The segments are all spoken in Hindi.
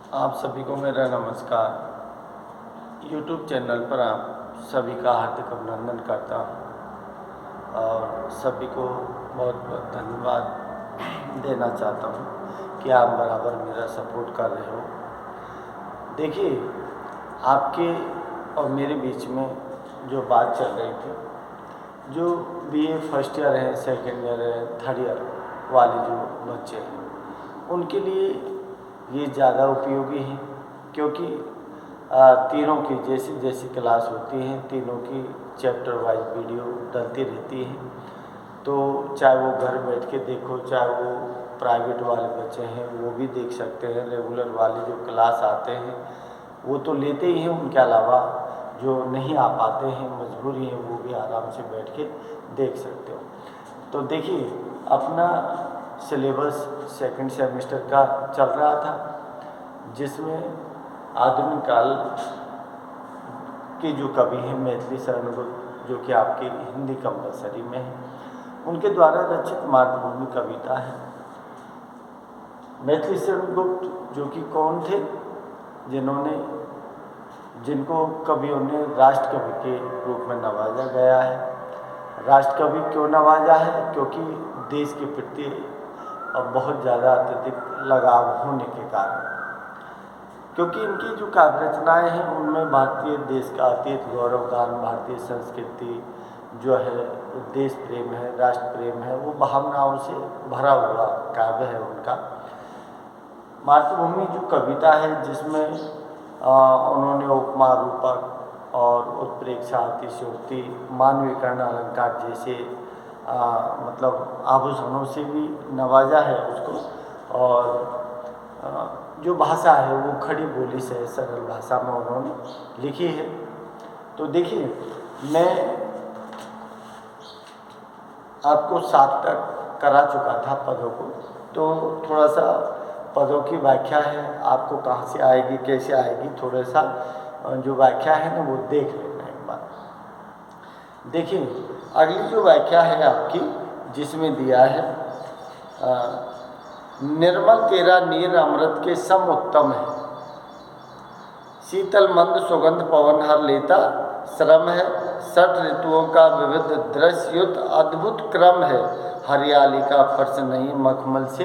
आप सभी को मेरा नमस्कार। YouTube चैनल पर आप सभी का हार्दिक अभिनंदन करता हूँ और सभी को बहुत बहुत धन्यवाद देना चाहता हूँ कि आप बराबर मेरा सपोर्ट कर रहे हो। देखिए, आपके और मेरे बीच में जो बात चल रही थी, जो BA फर्स्ट ईयर है, सेकेंड ईयर है, थर्ड ईयर वाले जो बच्चे हैं, उनके लिए ये ज़्यादा उपयोगी है, क्योंकि तीनों की जैसी जैसी क्लास होती है, तीनों की चैप्टर वाइज वीडियो डलती रहती है। तो चाहे वो घर बैठ के देखो, चाहे वो प्राइवेट वाले बच्चे हैं वो भी देख सकते हैं, रेगुलर वाले जो क्लास आते हैं वो तो लेते ही हैं, उनके अलावा जो नहीं आ पाते हैं, मजबूरी है, वो भी आराम से बैठ के देख सकते हो। तो देखिए, अपना सिलेबस सेकंड सेमेस्टर का चल रहा था, जिसमें आधुनिक काल के जो कवि हैं मैथिली शरण गुप्त, जो कि आपके हिंदी कंपलसरी में है, उनके द्वारा रचित मातृभूमि कविता है। मैथिली शरण गुप्त जो कि कौन थे, जिनको कवियों ने राष्ट्रकवि के रूप में नवाजा गया है। राष्ट्रकवि क्यों नवाजा है? क्योंकि देश के प्रति अब बहुत ज़्यादा अत्यधिक लगाव होने के कारण, क्योंकि इनकी जो काव्य रचनाएँ हैं उनमें भारतीय देश का अतीत गौरव गान, भारतीय संस्कृति जो है, देश प्रेम है, राष्ट्र प्रेम है, वो भावनाओं से भरा हुआ काव्य है उनका। मातृभूमि जो कविता है, जिसमें उन्होंने उपमा, रूपक और उत्प्रेक्षा, अतिशयोक्ति, मानवीकरण, अलंकार जैसे मतलब आभूषणों से भी नवाजा है उसको। और जो भाषा है वो खड़ी बोली से सरल भाषा में उन्होंने लिखी है। तो देखिए, मैं आपको 7 तक करा चुका था पदों को, तो थोड़ा सा पदों की व्याख्या है, आपको कहाँ से आएगी, कैसे आएगी, थोड़ा सा जो व्याख्या है ना वो देख लेना एक बार। देखिए, अगली जो व्याख्या है आपकी, जिसमें दिया है निर्मल तेरा नीर अमृत के सम उत्तम है, शीतल मंद सुगंध पवन हर लेता श्रम है, 6 ऋतुओं का विविध दृश्य युक्त अद्भुत क्रम है, हरियाली का फर्श नहीं मखमल से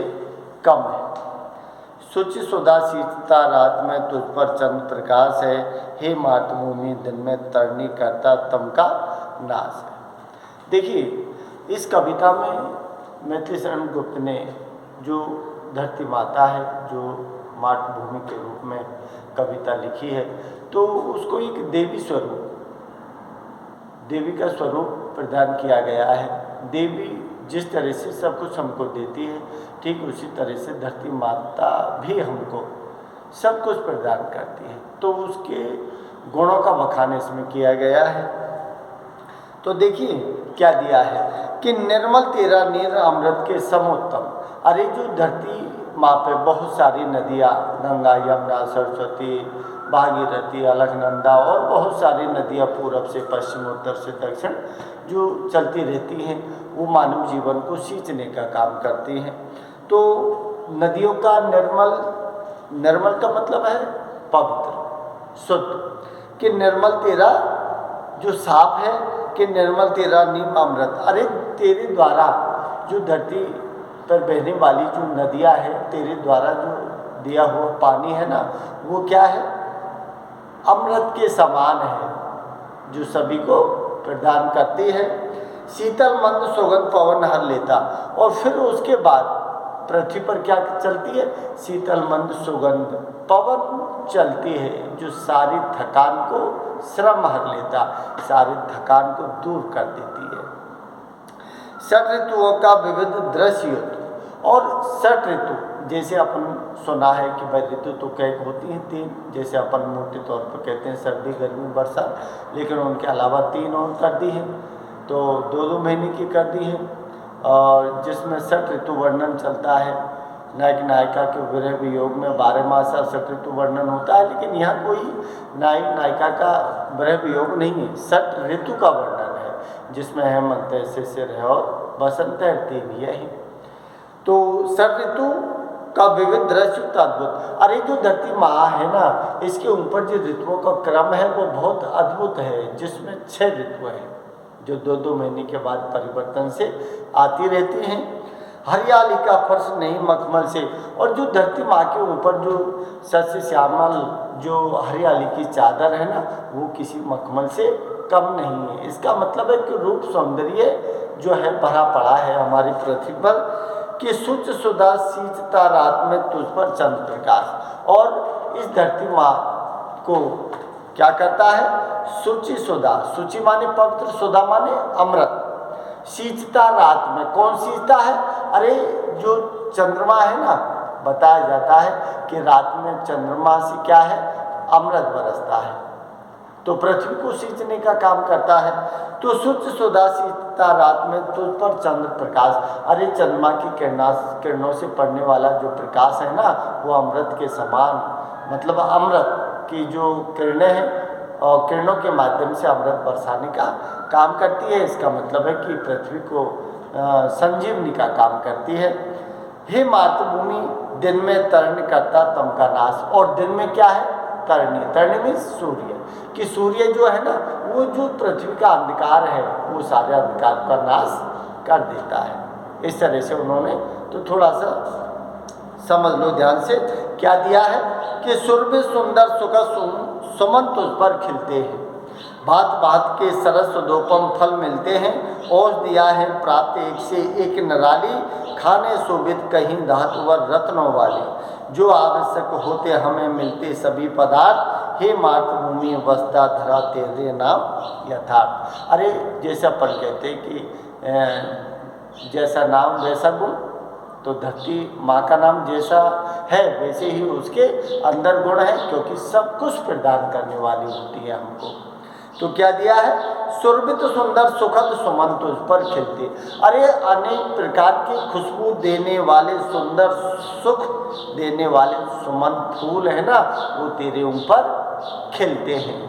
कम है, शुचि सुधा शीतता रात में तुझ पर चंद्र प्रकाश है, हे मातृभूमि दिन में तरनी करता तम का नाश है। देखिए, इस कविता में मैथिली शरण गुप्त ने जो धरती माता है, जो मातृभूमि के रूप में कविता लिखी है, तो उसको एक देवी का स्वरूप प्रदान किया गया है। देवी जिस तरह से सब कुछ हमको देती है, ठीक उसी तरह से धरती माता भी हमको सब कुछ प्रदान करती है, तो उसके गुणों का बखान इसमें किया गया है। तो देखिए क्या दिया है कि निर्मल तेरा नीर अमृत के समोत्तम। अरे जो धरती माँ पे बहुत सारी नदियाँ, गंगा, यमुना, सरस्वती, भागीरथी, अलकनंदा और बहुत सारी नदियाँ पूरब से पश्चिम, उत्तर से दक्षिण जो चलती रहती हैं, वो मानव जीवन को सींचने का काम करती हैं। तो नदियों का निर्मल का मतलब है पवित्र, शुद्ध, कि निर्मल तेरा जो साफ है, कि निर्मल तेरा नीम अमृत। अरे तेरे द्वारा जो धरती पर बहने वाली जो नदियाँ हैं, तेरे द्वारा जो दिया हुआ पानी है ना, वो क्या है? अमृत के समान है, जो सभी को प्रदान करती है। शीतल मंद सुगंध पवन हर लेता, और फिर उसके बाद पृथ्वी पर क्या चलती है? शीतल मंद सुगंध पवन चलती है, जो सारी थकान को श्रम हर लेता, सारी थकान को दूर कर देती है। 6 ऋतुओं का विविध दृश्य, और 6 ऋतु जैसे अपन सुना है कि भाई ऋतु तो कई होती हैं 3, जैसे अपन मोटे तौर पर कहते हैं सर्दी, गर्मी, बरसात, लेकिन उनके अलावा 3 और कर दी हैं, तो 2-2 महीने की कर दी हैं, और जिसमें 6 ऋतु वर्णन चलता है। नायक नायिका के विरह वियोग में 12 मास 6 ऋतु वर्णन होता है, लेकिन यहाँ कोई नायक नायिका का विरह वियोग नहीं है, 6 ऋतु का वर्णन है, जिसमें हेमंत, शिशिर है और बसंत है, 3 ये हैं। तो 6 ऋतु का विविध दृश्य अद्भुत। अरे जो धरती माँ है ना, इसके ऊपर जो ऋतुओं का क्रम है वो बहुत अद्भुत है, जिसमें 6 ऋतु हैं जो 2-2 महीने के बाद परिवर्तन से आती रहती हैं। हरियाली का फर्श नहीं मखमल से, और जो धरती माँ के ऊपर जो सस्य श्यामल जो हरियाली की चादर है ना, वो किसी मखमल से कम नहीं है। इसका मतलब है कि रूप सौंदर्य जो है भरा पड़ा है हमारी पृथ्वी पर, कि शुद्ध सुधा सींचता रात में तुझ पर चंद्र प्रकाश। और इस धरती माँ को क्या करता है, शुचि सुधा, शुचि माने पवित्र, सुधा माने अमृत, सींचता रात में। कौन सींचता है, अरे जो चंद्रमा है ना, बताया जाता है कि रात में चंद्रमा से क्या है, अमृत बरसता है, तो पृथ्वी को सींचने का काम करता है। तो शुद्ध सुधा सींचता रात में तुझ पर चंद्र प्रकाश। अरे चंद्रमा की किरणों से पड़ने वाला जो प्रकाश है ना, वो अमृत के समान, मतलब अमृत की जो किरणें हैं और किरणों के माध्यम से अमृत बरसाने का काम करती है। इसका मतलब है कि पृथ्वी को संजीवनी का काम करती है। हे मातृभूमि दिन में तरण करता तम का नाश। और दिन में क्या है, तरणी, तरणी में सूर्य, कि सूर्य जो है ना, वो जो पृथ्वी का अंधकार है वो सारे अंधकार का नाश कर देता है। इस तरह से उन्होंने तो थोड़ा सा समझ लो ध्यान से, क्या दिया है कि सुरभि सुंदर सुख सुमन तुझ पर खिलते हैं, भात भात के सरस दोपम फल मिलते हैं। ओज दिया है प्राप्त एक से एक निराली, खाने शोभित कहीं धातुवर रत्नों वाली। जो आवश्यक होते हमें मिलते सभी पदार्थ, हे मातृभूमि वसता धरा तेरे नाम यथार्थ। अरे जैसा अपन कहते कि जैसा नाम वैसा गुण, तो धरती माँ का नाम जैसा है वैसे ही उसके अंदर गुण है, क्योंकि सब कुछ प्रदान करने वाली होती है हमको। तो क्या दिया है, सुरभित सुंदर सुखद सुमन तुझ पर खिलते। अरे अनेक प्रकार की खुशबू देने वाले, सुंदर सुख देने वाले सुमन फूल है ना, वो तेरे ऊपर खिलते हैं,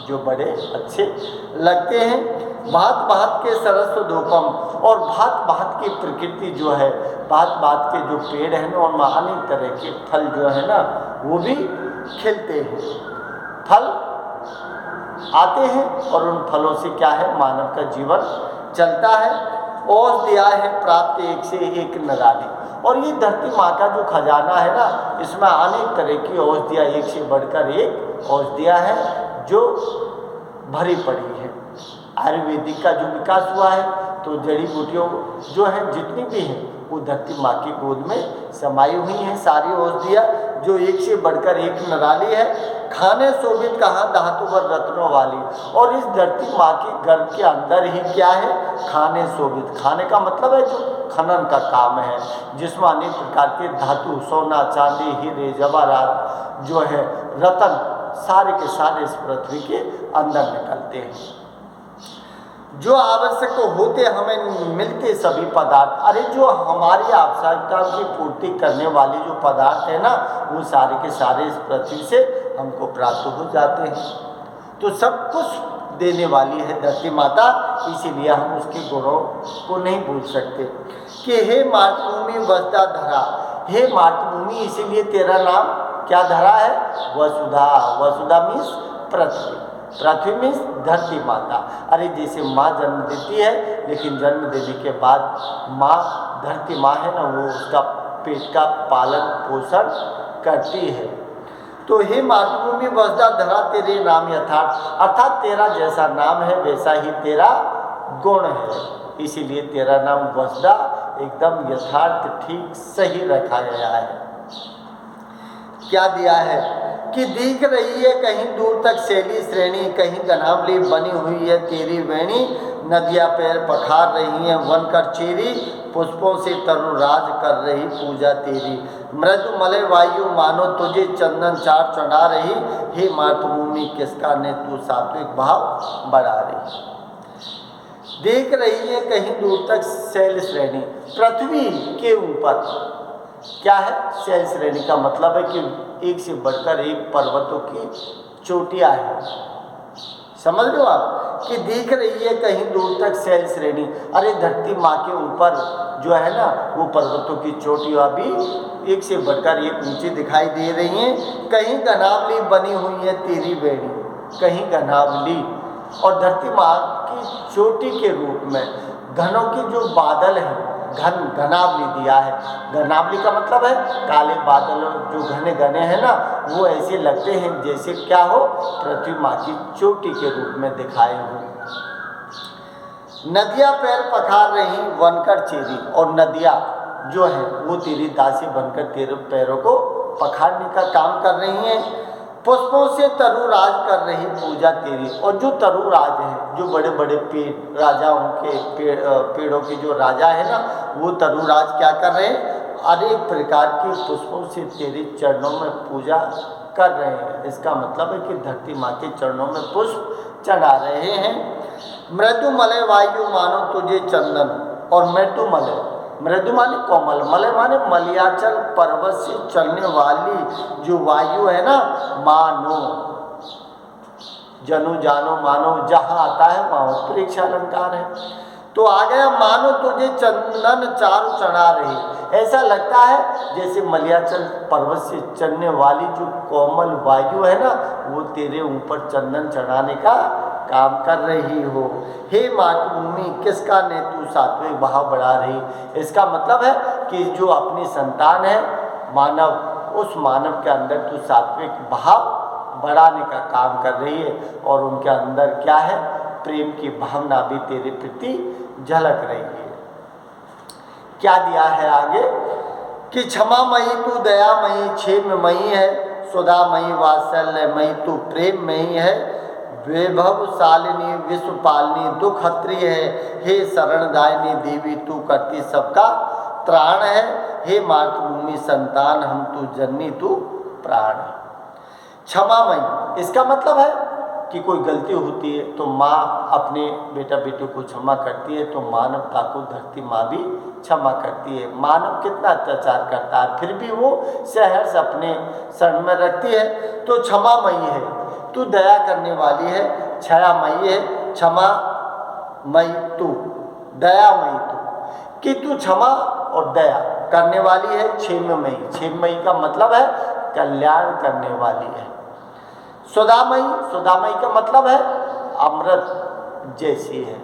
जो बड़े अच्छे लगते हैं। भात भात के सरस धूपम, और भात भात की प्रकृति जो है, भात भात के जो पेड़ हैं ना, उनमें अनेक तरह के फल जो है ना, वो भी खिलते हैं। फल आते हैं और उन फलों से क्या है, मानव का जीवन चलता है। औष दिया है प्राप्त एक से एक निराली। और ये धरती माँ का जो खजाना है ना, इसमें अनेक तरह की औषधियाँ, एक से बढ़कर एक औषधियाँ हैं जो भरी पड़ी है। आयुर्वेदिक का जो विकास हुआ है, तो जड़ी बूटियों जो हैं जितनी भी हैं, वो धरती माँ की गोद में समाई हुई हैं सारी औषधियाँ, जो एक से बढ़कर एक निराली है। खाने शोभित कहाँ धातुवर रत्नों वाली। और इस धरती माँ के गर्भ के अंदर ही क्या है, खाने शोभित। खाने का मतलब है जो खनन का काम है, जिसमें अनेक प्रकार के धातु, सोना चांदी हीरे जवाहरात जो है रत्न, सारे के सारे इस पृथ्वी के अंदर निकलते हैं। जो आवश्यक होते हमें मिलते सभी पदार्थ। अरे जो हमारी आवश्यकताओं की पूर्ति करने वाले जो पदार्थ है ना, वो सारे के सारे इस पृथ्वी से हमको प्राप्त हो जाते हैं। तो सब कुछ देने वाली है धरती माता, इसीलिए हम उसके गुणों को नहीं भूल सकते। कि हे मातृभूमि वसुधा धरा, हे मातृभूमि, इसीलिए तेरा नाम क्या धरा है, वसुधा। वसुधा मीन्स पृथ्वी, पृथ्वी मीन्स धरती माता। अरे जैसे माँ जन्म देती है, लेकिन जन्म देने के बाद माँ, धरती माँ है ना, वो उसका पेट का पालन पोषण करती है। तो हे मातृभूमि वसुधा धरा तेरे नाम यथार्थ, अर्थात तेरा जैसा नाम है वैसा ही तेरा गुण है, इसीलिए तेरा नाम वसुधा एकदम यथार्थ ठीक सही रखा गया है। क्या दिया है कि दिख रही है कहीं दूर तक शैली श्रेणी, कहीं घनावली बनी हुई है तेरी वेणी। नदियाँ पैर पखार रही हैं वन कर चेरी, पुष्पों से तरुराज कर रही पूजा तेरी। मृदु मलय वायु मानो तुझे चंदन चार चढ़ा रही, हे मातृभूमि किसका ने तू सात्विक भाव बढ़ा रही। देख रही है कहीं दूर तक शैल श्रेणी, पृथ्वी के ऊपर क्या है, शैल श्रेणी का मतलब है कि एक से बढ़कर एक पर्वतों की चोटियाँ हैं। समझ लो आप, कि दिख रही है कहीं दूर तक शैल श्रेणी। अरे धरती माँ के ऊपर जो है ना वो पर्वतों की चोटियाँ भी एक से बढ़कर एक ऊंची दिखाई दे रही हैं। कहीं घनावली बनी हुई है तेरी बेड़ी, कहीं घनावली, और धरती माँ की चोटी के रूप में घनों के जो बादल हैं, घनावली दिया है। घनावली का मतलब है काले बादल जो घने घने हैं ना, वो ऐसे लगते हैं जैसे क्या हो, पृथ्वी माँ की चोटी के रूप में दिखाए हों। नदियाँ पैर पखार रही बनकर चेरी, और नदियाँ जो है वो तेरी दासी बनकर तेरे पैरों को पखारने का काम कर रही हैं। पुष्पों से तरुराज कर रही पूजा तेरी, और जो तरुराज है, जो बड़े बड़े पेड़, राजाओं के पेड़ों के जो राजा है ना, वो तरुराज क्या कर रहे हैं, अनेक प्रकार के पुष्पों से तेरे चरणों में पूजा कर रहे हैं। इसका मतलब है कि धरती माँ के चरणों में पुष्प चढ़ा रहे हैं। मृदु मलय वायु मानो तुझे चंदन, और मृदु माने कोमल, मलय माने मलयाचल पर्वत से चलने वाली जो वायु है ना, मानो, जनु जानो मानो जहाँ आता है वहाँ उत्प्रेक्षा अलंकार है। तो आ गया मानो तुझे चंदन चारु चढ़ा रही। ऐसा लगता है जैसे मलयाचल पर्वत से चलने वाली जो कोमल वायु है ना, वो तेरे ऊपर चंदन चढ़ाने का काम कर रही हो। हे मातृभूमि किसका ने तू सात्विक भाव बढ़ा रही। इसका मतलब है कि जो अपनी संतान है मानव, उस मानव के अंदर तू सात्विक भाव बढ़ाने का काम कर रही है, और उनके अंदर क्या है, प्रेम की भावना भी तेरे प्रति झलक रही है। क्या दिया है आगे कि क्षमामयी तू दयामयी क्षेममयी है, सुधामयी वात्सल्यमयी तू प्रेममयी है, वैभवशालिनी विश्वपालिनी दुखहत्री है, हे शरणदायिनी देवी तू करती सबका त्राण है, हे मातृभूमि संतान हम तू जननी तू प्राण है। क्षमामयी, इसका मतलब है कि कोई गलती होती है तो माँ अपने बेटा बेटी को क्षमा करती है, तो मानवता को धरती माँ भी क्षमा करती है। मानव कितना अत्याचार करता है, फिर भी वो सहर्ष अपने शरण में रखती है। तो क्षमामयी है, तू दया करने वाली है, क्षयामयी है, क्षमामयी तू, दयामयी तू, कि तू क्षमा और दया करने वाली है। क्षेममयी, क्षेममयी का मतलब है कल्याण करने वाली है। सुधामयी, सुधामयी का मतलब है अमृत जैसी है,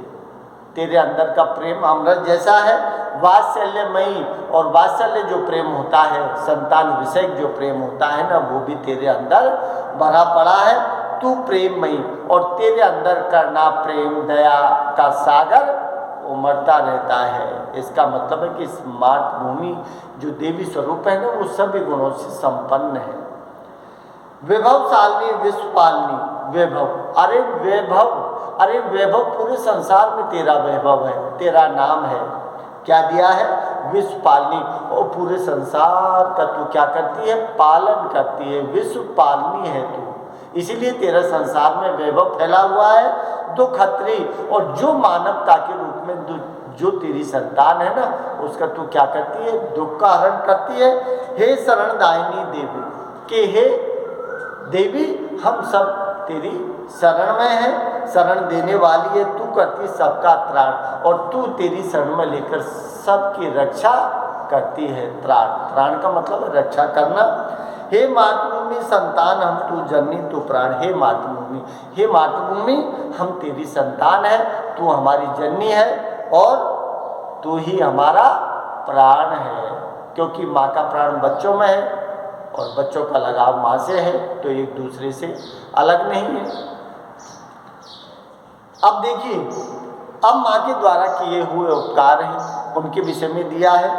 तेरे अंदर का प्रेम अमृत जैसा है। वात्सल्यमयी, और वात्सल्य जो प्रेम होता है, संतान विषय जो प्रेम होता है ना, वो भी तेरे अंदर भरा पड़ा है। तू प्रेममयी, और तेरे अंदर करना प्रेम दया का सागर उमड़ता रहता है। इसका मतलब है कि मातृभूमि जो देवी स्वरूप है ना, वो सभी गुणों से संपन्न है। वैभवशालिनी विश्वपालिनी, वैभव, अरे वैभव, अरे वैभव पूरे संसार में तेरा वैभव है, तेरा नाम है। क्या दिया है, विश्वपालिनी, और पूरे संसार का तू क्या करती है, पालन करती है, विश्वपालिनी है तू, इसीलिए तेरा संसार में वैभव फैला हुआ है। दुखहत्री, और जो मानवता के रूप में जो तेरी संतान है ना, उसका तू क्या करती है, दुख का हरण करती है। हे शरणदायिनी देवी, कि हे देवी हम सब तेरी शरण में हैं, शरण देने वाली है, तू करती सबका त्राण, और तू तेरी शरण में लेकर सबकी रक्षा करती है। त्राण, त्राण का मतलब है रक्षा करना। हे मातृभूमि संतान हम तू जननी तू प्राण, हे मातृभूमि, हे मातृभूमि हम तेरी संतान है, तू हमारी जननी है, और तू ही हमारा प्राण है। क्योंकि माँ का प्राण बच्चों में है, और बच्चों का लगाव माँ से है, तो एक दूसरे से अलग नहीं है। अब देखिए, अब माँ के द्वारा किए हुए उपकार हैं, उनके विषय में दिया है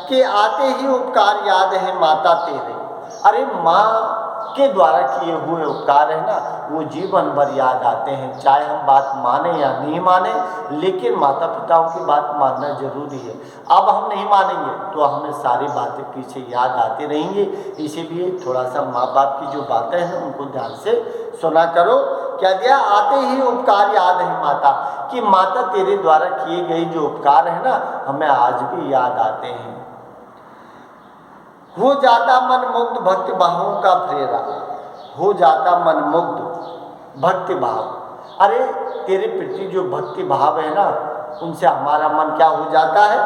कि आते ही उपकार याद है माता तेरे। अरे माँ के द्वारा किए हुए उपकार है ना, वो जीवन भर याद आते हैं, चाहे हम बात माने या नहीं माने, लेकिन माता पिताओं की बात मानना जरूरी है। अब हम नहीं मानेंगे तो हमें सारी बातें पीछे याद आती रहेंगी, इसीलिए थोड़ा सा माँ बाप की जो बातें हैं उनको ध्यान से सुना करो। क्या दिया, आते ही उपकार याद है माता, कि माता तेरे द्वारा किए गए जो उपकार है ना, हमें आज भी याद आते हैं। हो जाता मन मुग्ध भक्ति भावों का प्रेरा, हो जाता मन मुग्ध भक्ति भाव, अरे तेरे प्रति जो भक्ति भाव है ना, उनसे हमारा मन क्या हो जाता है,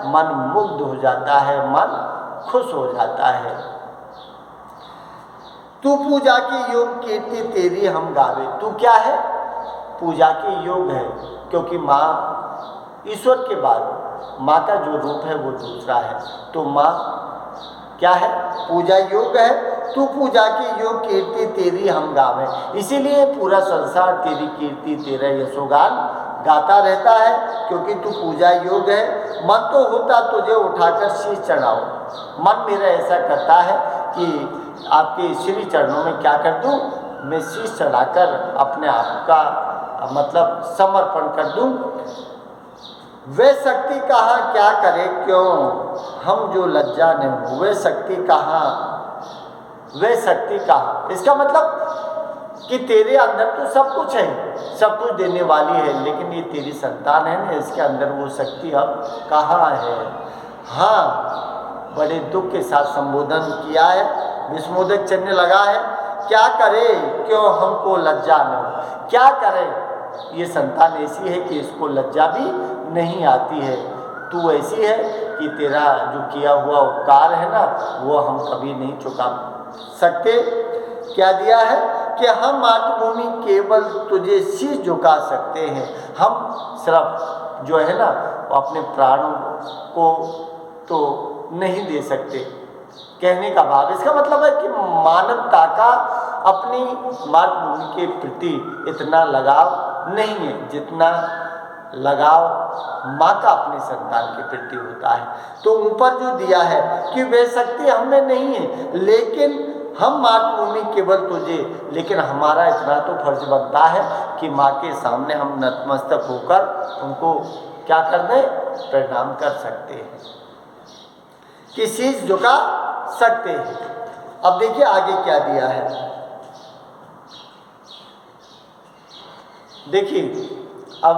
मन मुग्ध हो जाता है, मन खुश हो जाता है। तू पूजा की योग कीर्ति तेरी हम गावे। तू क्या है, पूजा के योग है, क्योंकि माँ ईश्वर के बाद माँ का जो रूप है वो दूसरा है, तो माँ क्या है, पूजा योग है। तू पूजा की योग कीर्ति तेरी हम गावे, इसीलिए पूरा संसार तेरी कीर्ति तेरा यशोगान गाता रहता है, क्योंकि तू पूजा योग है। मन तो होता तुझे उठाकर शीश चढ़ाऊं, मन मेरा ऐसा करता है कि आपके श्री चरणों में क्या कर दूं, मैं शीश चढ़ाकर अपने आप का मतलब समर्पण कर दूं। वे शक्ति कहाँ क्या करे क्यों, हम जो लज्जा नहीं हो, वे शक्ति कहाँ, वे शक्ति कहाँ, इसका मतलब कि तेरे अंदर तो सब कुछ है, सब कुछ देने वाली है, लेकिन ये तेरी संतान है ना, इसके अंदर वो शक्ति अब कहाँ है। हाँ, बड़े दुख के साथ संबोधन किया है, विस्मोदक चलने लगा है। क्या करे क्यों हमको लज्जा न हो, क्या करे, ये संतान ऐसी है कि इसको लज्जा भी नहीं आती है। तू ऐसी है कि तेरा जो किया हुआ उपकार है ना, वो हम कभी नहीं चुका सकते। क्या दिया है कि हम मातृभूमि केवल तुझे शीश झुका सकते हैं, हम सिर्फ जो है ना अपने प्राणों को तो नहीं दे सकते। कहने का भाव इसका मतलब है कि मानवता का अपनी मातृभूमि के प्रति इतना लगाव नहीं है जितना लगाव माँ का अपनी संतान के प्रति होता है। तो ऊपर जो दिया है कि वे शक्ति हमें नहीं है, लेकिन हम मातृभूमि केवल तुझे, लेकिन हमारा इतना तो फर्ज बनता है कि माँ के सामने हम नतमस्तक होकर उनको क्या कर दें, प्रणाम कर सकते हैं, कि शीश झुका सकते हैं। अब देखिए आगे क्या दिया है, देखिए अब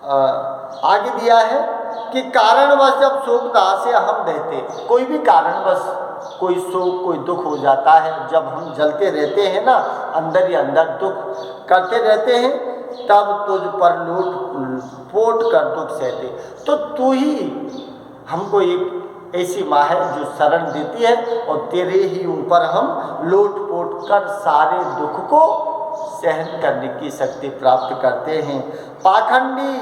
आगे दिया है कि कारणवश जब शोक दाह से हम रहते, कोई भी कारणवश कोई शोक कोई दुख हो जाता है, जब हम जलते रहते हैं ना, अंदर ही अंदर दुख करते रहते हैं, तब तुझ पर लूट पोट कर दुख सहते। तो तू ही हमको एक ऐसी माँ है जो शरण देती है, और तेरे ही ऊपर हम लोट पोट कर सारे दुख को सहन करने की शक्ति प्राप्त करते हैं। पाखंडी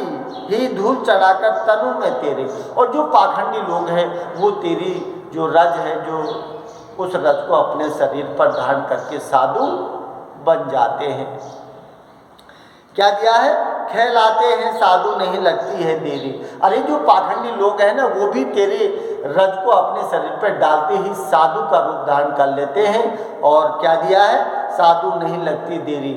ही धूल चढ़ाकर तनु में तेरे, और जो पाखंडी लोग हैं वो तेरी जो रज है, जो उस रज को अपने शरीर पर धारण करके साधु बन जाते हैं। क्या दिया है, कहलाते हैं साधु नहीं लगती है देरी। अरे जो पाखंडी लोग हैं ना, वो भी तेरे रज को अपने शरीर पर डालते ही साधु का रूप धारण कर लेते हैं। और क्या दिया है, साधु नहीं लगती देरी,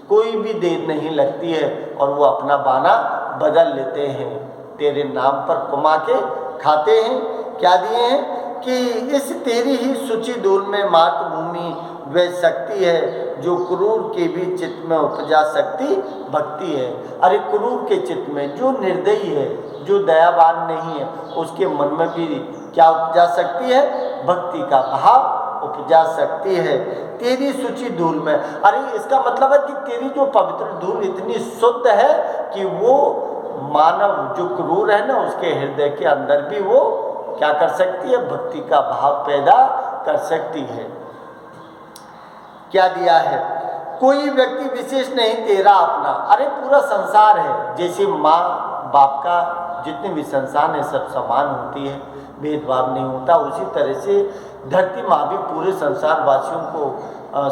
कोई भी देर नहीं लगती है, और वो अपना बाना बदल लेते हैं, तेरे नाम पर कमा के खाते हैं। क्या दिए हैं कि इस तेरी ही सूची दूर में मातृभूमि वे शक्ति है, जो क्रूर के भी चित्त में उपजा सकती भक्ति है। अरे क्रूर के चित्त में, जो निर्दयी है, जो दयावान नहीं है, उसके मन में भी क्या उपजा सकती है, भक्ति का भाव उपजा सकती है तेरी सूची धूल में। अरे इसका मतलब है कि तेरी जो पवित्र धूल इतनी शुद्ध है कि वो मानव जो क्रूर है ना, उसके हृदय के अंदर भी वो क्या कर सकती है, भक्ति का भाव पैदा कर सकती है। क्या दिया है, कोई व्यक्ति विशेष नहीं तेरा अपना। अरे पूरा संसार है, जैसे माँ बाप का जितने भी संसार है सब समान होती है, भेदभाव नहीं होता, उसी तरह से धरती माँ भी पूरे संसार वासियों को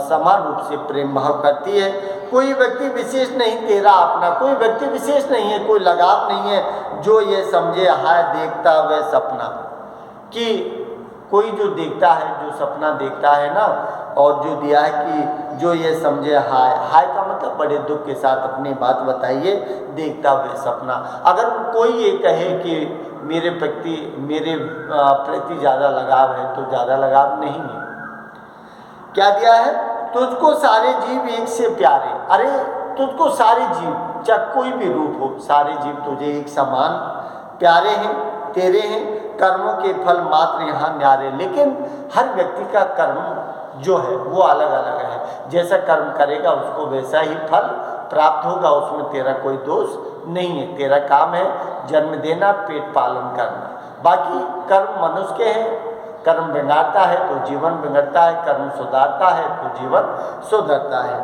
समान रूप से प्रेम भाव करती है। कोई व्यक्ति विशेष नहीं तेरा अपना, कोई व्यक्ति विशेष नहीं है, कोई लगाव नहीं है, जो ये समझे हाय देखता वह सपना, कि कोई जो देखता है, जो सपना देखता है ना, और जो दिया है कि जो ये समझे हाय, हाय का मतलब बड़े दुख के साथ अपनी बात बताइए, देखता हुए सपना। अगर कोई ये कहे कि मेरे प्रति ज़्यादा लगाव है, तो ज़्यादा लगाव नहीं है। क्या दिया है, तुझको सारे जीव एक से प्यारे। अरे तुझको सारे जीव, चाहे कोई भी रूप हो, सारे जीव तुझे एक समान प्यारे हैं, तेरे हैं। कर्मों के फल मात्र यहाँ न्यारे, लेकिन हर व्यक्ति का कर्म जो है वो अलग अलग है, जैसा कर्म करेगा उसको वैसा ही फल प्राप्त होगा उसमें तेरा कोई दोष नहीं है। तेरा काम है जन्म देना, पेट पालन करना। बाकी कर्म मनुष्य के हैं, कर्म बिगाड़ता है तो जीवन बिगड़ता है, कर्म सुधारता है तो जीवन सुधरता है।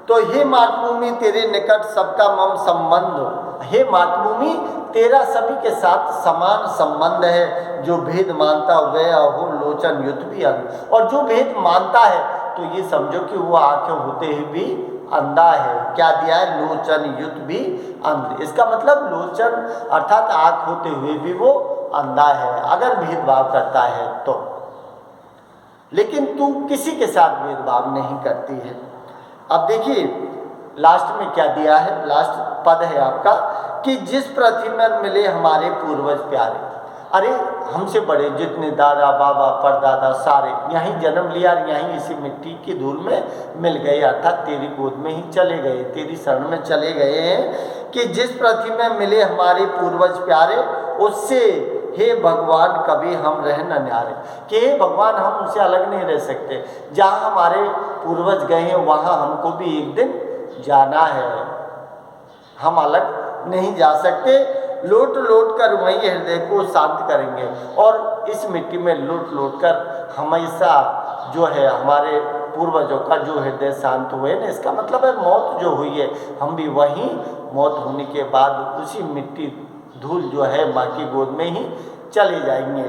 तो हे मातृभूमि तेरे निकट सबका मम संबंध, हे मातृभूमि तेरा सभी के साथ समान संबंध है। जो भेद मानता वह हो लोचन युत भी अंध, और जो भेद मानता है तो ये समझो कि वो आंखें होते हुए भी अंधा है। क्या दिया है? लोचन युत भी अंध। इसका मतलब लोचन अर्थात आंख होते हुए भी वो अंधा है अगर भेदभाव करता है तो। लेकिन तू किसी के साथ भेदभाव नहीं करती है। अब देखिए लास्ट में क्या दिया है, लास्ट पद है आपका कि जिस पृथ्वी में मिले हमारे पूर्वज प्यारे। अरे हमसे बड़े जितने दादा बाबा परदादा सारे यहीं जन्म लिया, यहीं इसी मिट्टी की धूल में मिल गए, अर्थात तेरी गोद में ही चले गए, तेरी शरण में चले गए हैं। कि जिस पृथ्वी में मिले हमारे पूर्वज प्यारे उससे हे भगवान कभी हम रह न न्यारे। कि हे भगवान हम उनसे अलग नहीं रह सकते। जहाँ हमारे पूर्वज गए हैं वहाँ हमको भी एक दिन जाना है, हम अलग नहीं जा सकते। लौट लौट कर वही हृदय को शांत करेंगे, और इस मिट्टी में लौट लौट कर हमेशा जो है हमारे पूर्वजों का जो हृदय शांत हुए ना, इसका मतलब है मौत जो हुई है हम भी वहीं मौत होने के बाद उसी मिट्टी धूल जो है माँ की गोद में ही चले जाएंगे।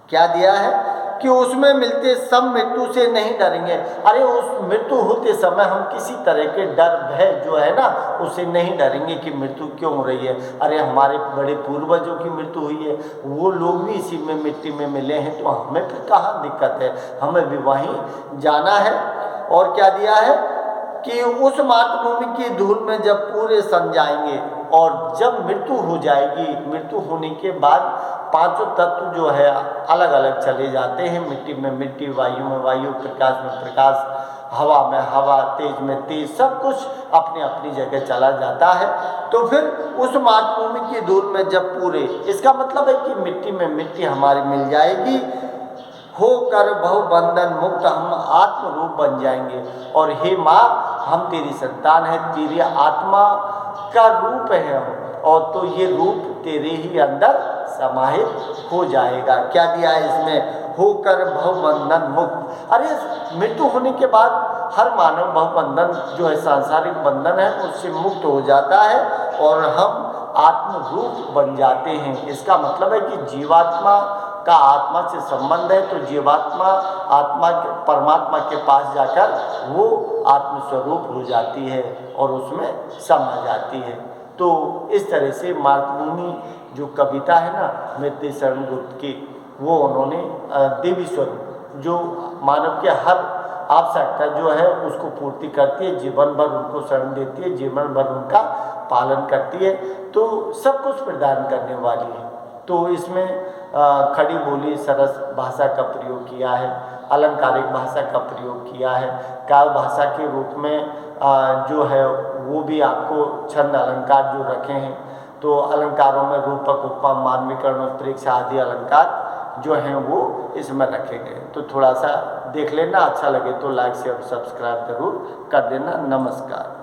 क्या दिया है कि उसमें मिलते सब मृत्यु से नहीं डरेंगे। अरे उस मृत्यु होते समय हम किसी तरह के डर भय जो है ना उससे नहीं डरेंगे कि मृत्यु क्यों हो रही है। अरे हमारे बड़े पूर्वजों की मृत्यु हुई है, वो लोग भी इसी में मिट्टी में मिले हैं, तो हमें फिर कहाँ दिक्कत है, हमें भी वहीं जाना है। और क्या दिया है कि उस मातृभूमि की धूल में जब पूरे सन जाएंगे, और जब मृत्यु हो जाएगी, मृत्यु होने के बाद पांचों तत्व जो है अलग अलग चले जाते हैं। मिट्टी में मिट्टी, वायु में वायु, प्रकाश में प्रकाश, हवा में हवा, तेज में तेज, सब कुछ अपनी अपनी जगह चला जाता है। तो फिर उस मातृभूमि की धूल में जब पूरे, इसका मतलब है कि मिट्टी में मिट्टी हमारी मिल जाएगी, होकर बहु बंधन मुक्त हम आत्म रूप बन जाएंगे। और हे माँ हम तेरी संतान है, तेरी आत्मा का रूप है हम, और तो ये रूप तेरे ही अंदर समाहित हो जाएगा। क्या दिया है इसमें? होकर भवबंधन मुक्त। अरे मृत्यु होने के बाद हर मानव भवबंधन जो है सांसारिक बंधन है उससे मुक्त हो जाता है और हम आत्म रूप बन जाते हैं। इसका मतलब है कि जीवात्मा का आत्मा से संबंध है, तो जीवात्मा आत्मा के परमात्मा के पास जाकर वो आत्मस्वरूप हो जाती है और उसमें समा जाती है। तो इस तरह से मातृभूमि जो कविता है ना मृत्यु शरण गुप्त की, वो उन्होंने देवी स्वरूप जो मानव के हर आवश्यकता जो है उसको पूर्ति करती है, जीवन भर उनको शरण देती है, जीवन भर उनका पालन करती है, तो सब कुछ प्रदान करने वाली है। तो इसमें खड़ी बोली सरस भाषा का प्रयोग किया है, अलंकारिक भाषा का प्रयोग किया है, काव्य भाषा के रूप में जो है वो भी आपको छंद अलंकार जो रखे हैं। तो अलंकारों में रूपक, उपमा, मानवीकरण, उत्प्रेक्षा आदि अलंकार जो हैं वो इसमें रखे गए। तो थोड़ा सा देख लेना, अच्छा लगे तो लाइक शेयर सब्सक्राइब जरूर कर देना। नमस्कार।